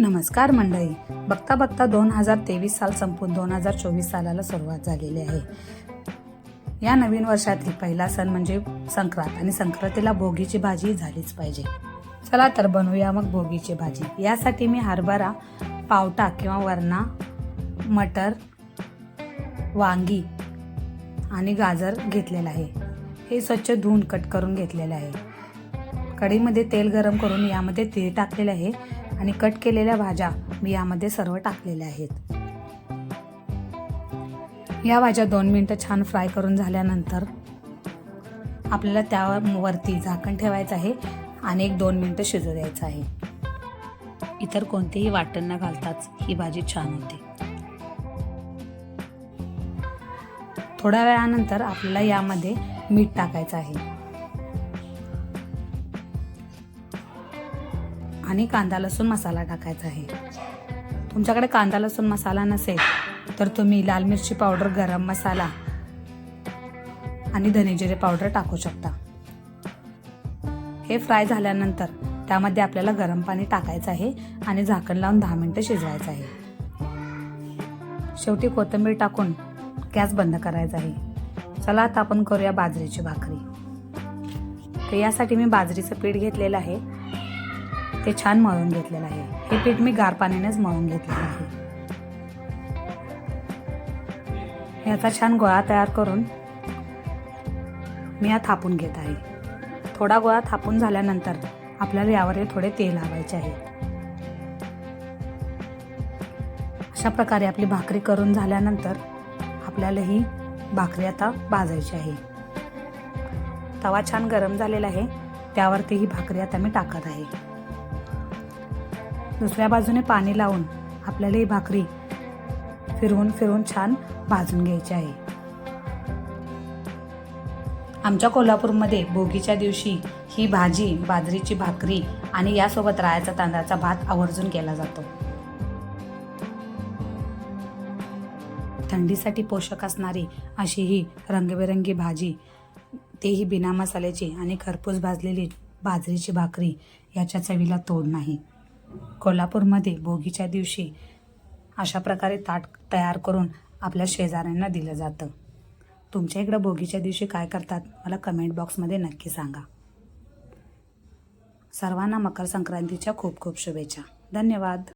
नमस्कार मंडळी. बघता बघता 2023 साल संपून 2024 सालाला सुरुवात झालेली आहे. या नवीन वर्षातील पहिला सण म्हणजे संक्रांत आणि संक्रांतीला भोगीची भाजी झालीच पाहिजे. चला तर बनवूया मग भोगीची भाजी. यासाठी मी हरभरा, पावटा किंवा वरणा, मटर, वांगी आणि गाजर घेतलेला आहे. हे स्वच्छ धुवून कट करून घेतलेले आहे. कढईमध्ये तेल गरम करून यामध्ये तीळ टाकलेले आहे आणि कट केलेल्या भाज्या मी यामध्ये सर्व टाकलेल्या आहेत. या भाज्या 2 मिनिटं छान फ्राय करून झाल्यानंतर आपल्याला त्यावरती झाकण ठेवायचं आहे आणि 1-2 मिनिटं शिजू द्यायचं आहे. इतर कोणतेही वाटण न घालताच ही भाजी छान होते. थोड्या वेळानंतर आपल्याला यामध्ये मीठ टाकायचं आहे आणि कांदा लसूण मसाला टाकायचा आहे. तुमच्याकडे कांदा लसूण मसाला नसेल तर तुम्ही लाल मिरची पावडर, गरम मसाला आणि धने जिरे पावडर टाकू शकता. हे फ्राय झाल्यानंतर त्यामध्ये आपल्याला गरम पाणी टाकायचं आहे आणि झाकण लावून 10 मिनिटं शिजवायचं आहे. शेवटी कोथिंबीर टाकून गॅस बंद करायचा आहे. चला आता आपण करूया बाजरीची भाकरी. तर यासाठी मी बाजरीचं पीठ घेतलेलं आहे. ते छान मळून घेतलेलं आहे. हे पीठ मी गार पाण्यानेच मळून घेतलेलं आहे. याचा छान गोळा तयार करून मी थापून घेत आहे. थोडा गोळा थापून झाल्यानंतर आपल्याला यावर थोडे तेल लावायचे आहे. अशा प्रकारे आपली भाकरी करून झाल्यानंतर आपल्याला ही भाकरी आता भाजायची आहे. तवा छान गरम झालेला आहे. त्यावरती ही भाकरी आता मी टाकत आहे. दुसऱ्या बाजूने पाणी लावून आपल्याला ही भाकरी फिरवून फिरवून छान भाजून घ्यायची आहे. आमच्या कोल्हापूरमध्ये भोगीच्या दिवशी ही भाजी, बाजरीची भाकरी आणि यासोबत राळ्याचा तांदळाचा भात आवर्जून केला जातो. थंडीसाठी पोषक असणारी अशी ही रंगीबेरंगी भाजी, तेही बिना मसाल्याची आणि खरपूस भाजलेली बाजरीची भाकरी याच्या चवीला तोड नाही. कोल्हापूरमध्ये भोगीच्या दिवशी अशा प्रकारे ताट तयार करून आपल्या शेजाऱ्यांना दिलं जातं. तुमच्या इकडं भोगीच्या दिवशी काय करतात मला कमेंट बॉक्समध्ये नक्की सांगा. सर्वांना मकर संक्रांतीच्या खूप खूप शुभेच्छा. धन्यवाद.